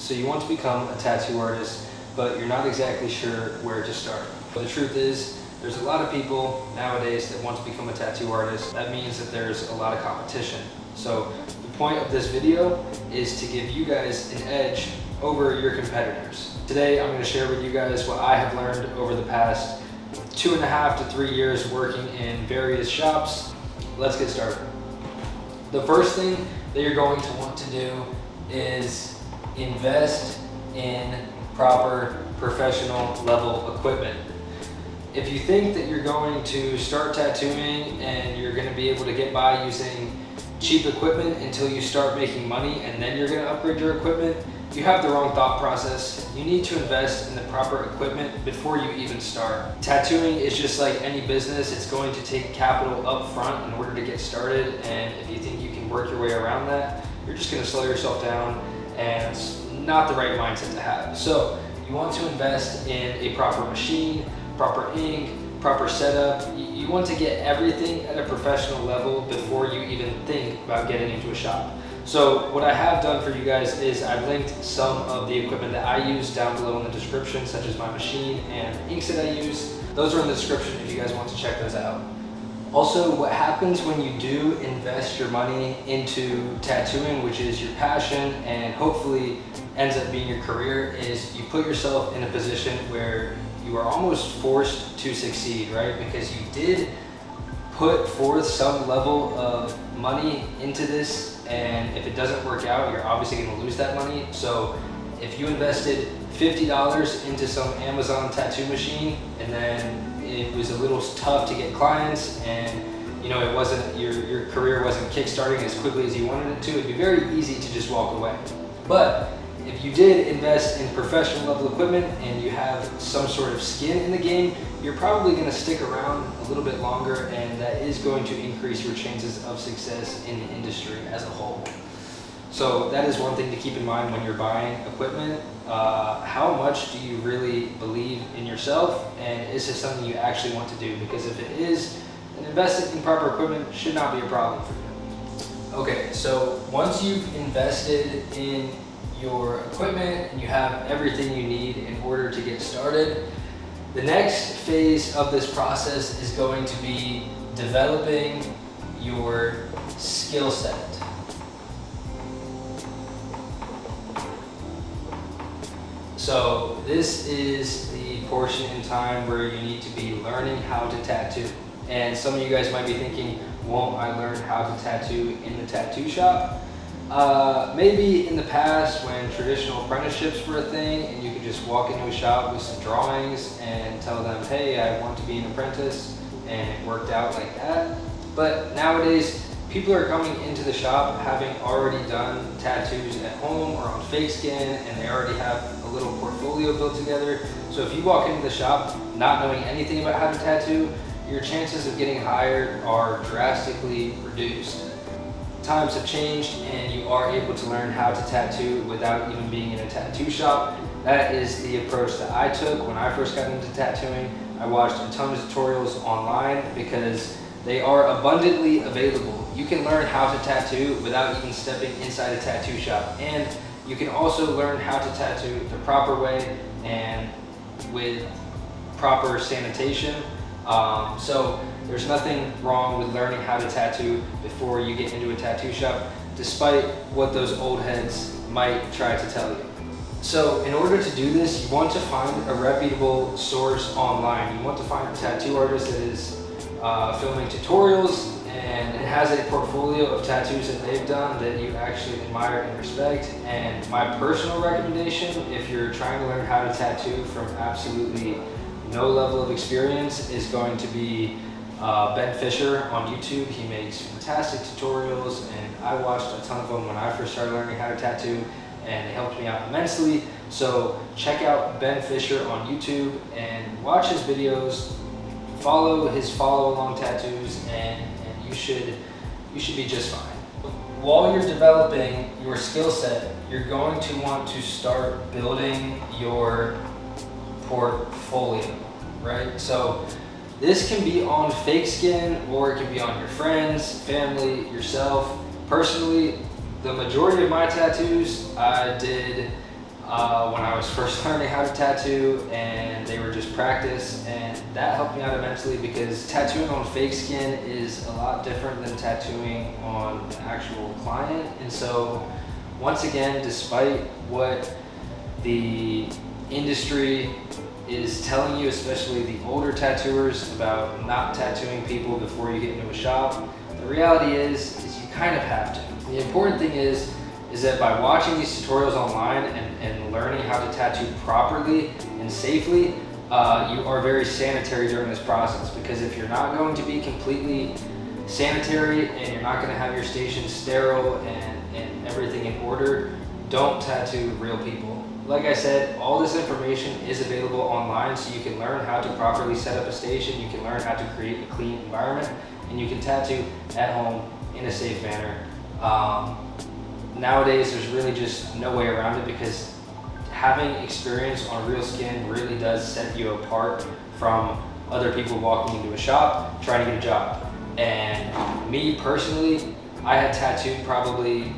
So you want to become a tattoo artist, but you're not exactly sure where to start. But the truth is, there's a lot of people nowadays that want to become a tattoo artist. That means that there's a lot of competition. So the point of this video is to give you guys an edge over your competitors. Today, I'm going to share with you guys what I have learned over the past 2.5 to 3 years working in various shops. Let's get started. The first thing that you're going to want to do is invest in proper professional level equipment. If you think that you're going to start tattooing and you're going to be able to get by using cheap equipment until you start making money and then you're going to upgrade your equipment, you have the wrong thought process. You need to invest in the proper equipment before you even start. Tattooing is just like any business. It's going to take capital up front in order to get started, and if you think you can work your way around that, you're just going to slow yourself down, and it's not the right mindset to have. So you want to invest in a proper machine, proper ink, proper setup. You want to get everything at a professional level before you even think about getting into a shop. So what I have done for you guys is I've linked some of the equipment that I use down below in the description, such as my machine and inks that I use. Those are in the description if you guys want to check those out. Also, what happens when you do invest your money into tattooing, which is your passion and hopefully ends up being your career, is you put yourself in a position where you are almost forced to succeed, right? Because you did put forth some level of money into this, and if it doesn't work out, you're obviously going to lose that money. So if you invested $50 into some Amazon tattoo machine and then it was a little tough to get clients, and it wasn't your career wasn't kickstarting as quickly as you wanted it to, it'd be very easy to just walk away. But if you did invest in professional level equipment and you have some sort of skin in the game, you're probably going to stick around a little bit longer, and that is going to increase your chances of success in the industry as a whole. So that is one thing to keep in mind when you're buying equipment. How much do you really believe in yourself, and is this something you actually want to do? Because if it is, then investing in proper equipment should not be a problem for you. Okay, so once you've invested in your equipment and you have everything you need in order to get started, the next phase of this process is going to be developing your skill set. So this is the portion in time where you need to be learning how to tattoo. And some of you guys might be thinking, won't I learn how to tattoo in the tattoo shop? Maybe in the past when traditional apprenticeships were a thing and you could just walk into a shop with some drawings and tell them, hey, I want to be an apprentice, and it worked out like that. But nowadays, people are coming into the shop having already done tattoos at home or on fake skin, and they already have a little portfolio built together. So if you walk into the shop not knowing anything about how to tattoo, your chances of getting hired are drastically reduced. Times have changed and you are able to learn how to tattoo without even being in a tattoo shop. That is the approach that I took when I first got into tattooing. I watched a ton of tutorials online because they are abundantly available. You can learn how to tattoo without even stepping inside a tattoo shop, and you can also learn how to tattoo the proper way and with proper sanitation. So there's nothing wrong with learning how to tattoo before you get into a tattoo shop, despite what those old heads might try to tell you. So in order to do this, you want to find a reputable source online. You want to find a tattoo artist that is filming tutorials and it has a portfolio of tattoos that they've done that you actually admire and respect. And my personal recommendation, if you're trying to learn how to tattoo from absolutely no level of experience, is going to be Ben Fisher on YouTube. He makes fantastic tutorials, and I watched a ton of them when I first started learning how to tattoo, and it helped me out immensely. So check out Ben Fisher on YouTube and watch his videos, follow his follow along tattoos, and you should be just fine. While you're developing your skill set, you're going to want to start building your portfolio, right? So this can be on fake skin, or it can be on your friends, family, yourself. Personally, the majority of my tattoos I did when I was first learning how to tattoo, and they were just practice, and that helped me out immensely because tattooing on fake skin is a lot different than tattooing on an actual client. And so once again, despite what the industry is telling you, especially the older tattooers, about not tattooing people before you get into a shop, the reality is you kind of have to. The important thing is that by watching these tutorials online and learning how to tattoo properly and safely, you are very sanitary during this process. Because if you're not going to be completely sanitary and you're not going to have your station sterile and everything in order, don't tattoo real people. Like I said, all this information is available online, so you can learn how to properly set up a station, you can learn how to create a clean environment, and you can tattoo at home in a safe manner. Nowadays, there's really just no way around it, because having experience on real skin really does set you apart from other people walking into a shop trying to get a job. And me personally, I had tattooed probably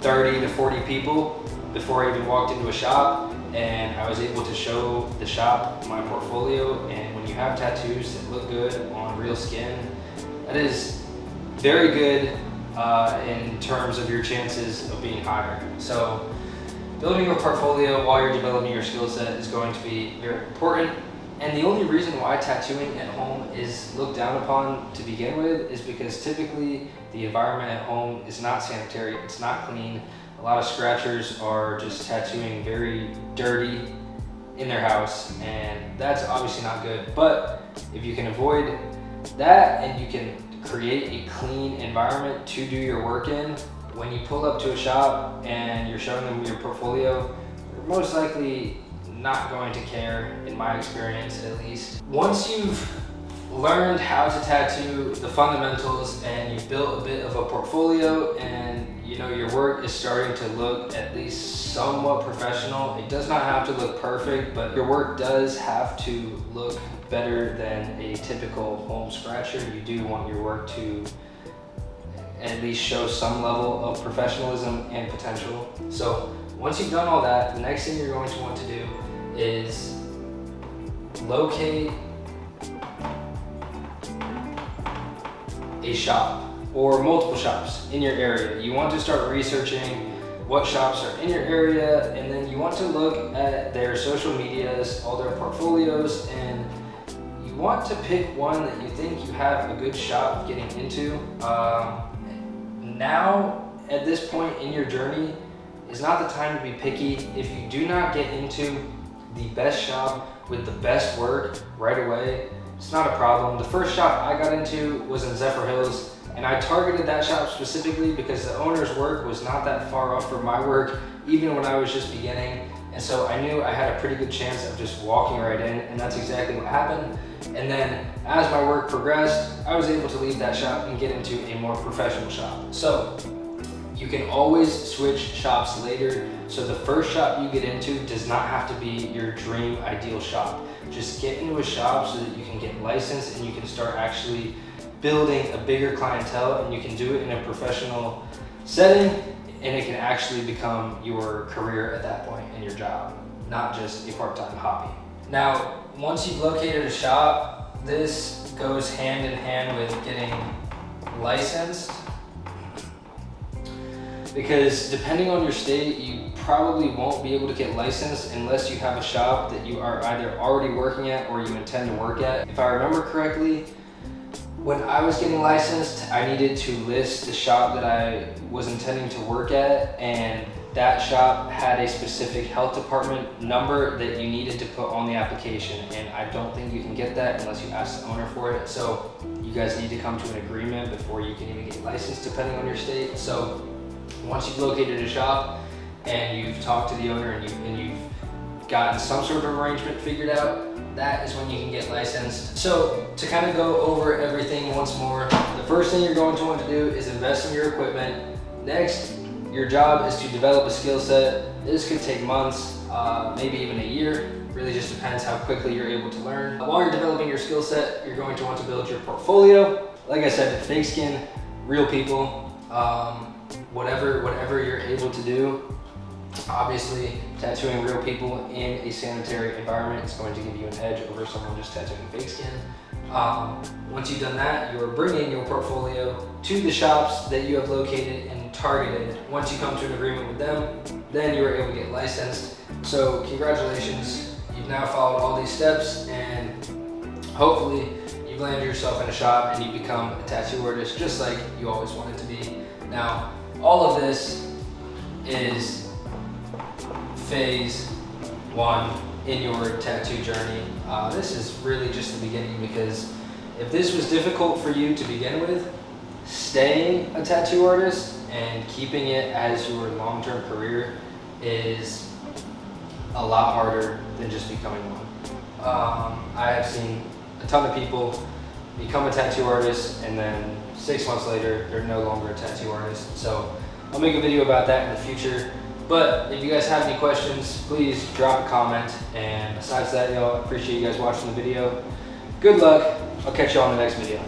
30 to 40 people before I even walked into a shop, and I was able to show the shop my portfolio. And when you have tattoos that look good on real skin, that is very good in terms of your chances of being hired. So building a portfolio while you're developing your skill set is going to be very important. And the only reason why tattooing at home is looked down upon to begin with is because typically the environment at home is not sanitary, it's not clean. A lot of scratchers are just tattooing very dirty in their house, and that's obviously not good. But if you can avoid that and you can create a clean environment to do your work in, when you pull up to a shop and you're showing them your portfolio, they're most likely not going to care, in my experience at least. Once you've learned how to tattoo, the fundamentals, and you've built a bit of a portfolio, and you know your work is starting to look at least somewhat professional, it does not have to look perfect, but your work does have to look better than a typical home scratcher. You do want your work to at least show some level of professionalism and potential. So once you've done all that, the next thing you're going to want to do is locate a shop or multiple shops in your area. You want to start researching what shops are in your area, and then you want to look at their social medias, all their portfolios, and you want to pick one that you think you have a good shot of getting into. Now, at this point in your journey, is not the time to be picky. If you do not get into the best shop with the best work right away, it's not a problem. The first shop I got into was in Zephyr Hills, and I targeted that shop specifically because the owner's work was not that far off from my work, even when I was just beginning. And so I knew I had a pretty good chance of just walking right in, and that's exactly what happened. And then as my work progressed, I was able to leave that shop and get into a more professional shop. So you can always switch shops later. So the first shop you get into does not have to be your dream ideal shop. Just get into a shop so that you can get licensed and you can start actually building a bigger clientele, and you can do it in a professional setting, and it can actually become your career at that point in your job, not just a part-time hobby. Now, once you've located a shop, this goes hand in hand with getting licensed, because depending on your state, you probably won't be able to get licensed unless you have a shop that you are either already working at or you intend to work at. If I remember correctly, when I was getting licensed, I needed to list the shop that I was intending to work at, and that shop had a specific health department number that you needed to put on the application, and I don't think you can get that unless you ask the owner for it. So you guys need to come to an agreement before you can even get licensed, depending on your state. So once you've located a shop and you've talked to the owner and you've gotten some sort of arrangement figured out, that is when you can get licensed. So to kind of go over everything once more, the first thing you're going to want to do is invest in your equipment. Next, your job is to develop a skill set. This could take months, maybe even a year. Really just depends how quickly you're able to learn. While you're developing your skill set, you're going to want to build your portfolio. Like I said, fake skin, real people, whatever you're able to do, Obviously, tattooing real people in a sanitary environment is going to give you an edge over someone just tattooing fake skin. Once you've done that, you're bringing your portfolio to the shops that you have located and targeted. Once you come to an agreement with them, then you're able to get licensed. So congratulations, you've now followed all these steps, and hopefully you've landed yourself in a shop and you become a tattoo artist just like you always wanted to be. Now, all of this is phase 1 in your tattoo journey. This is really just the beginning, because if this was difficult for you to begin with, staying a tattoo artist and keeping it as your long-term career is a lot harder than just becoming one. I have seen a ton of people become a tattoo artist and then 6 months later they're no longer a tattoo artist. So I'll make a video about that in the future. But if you guys have any questions, please drop a comment. And besides that, y'all, I appreciate you guys watching the video. Good luck. I'll catch you on the next video.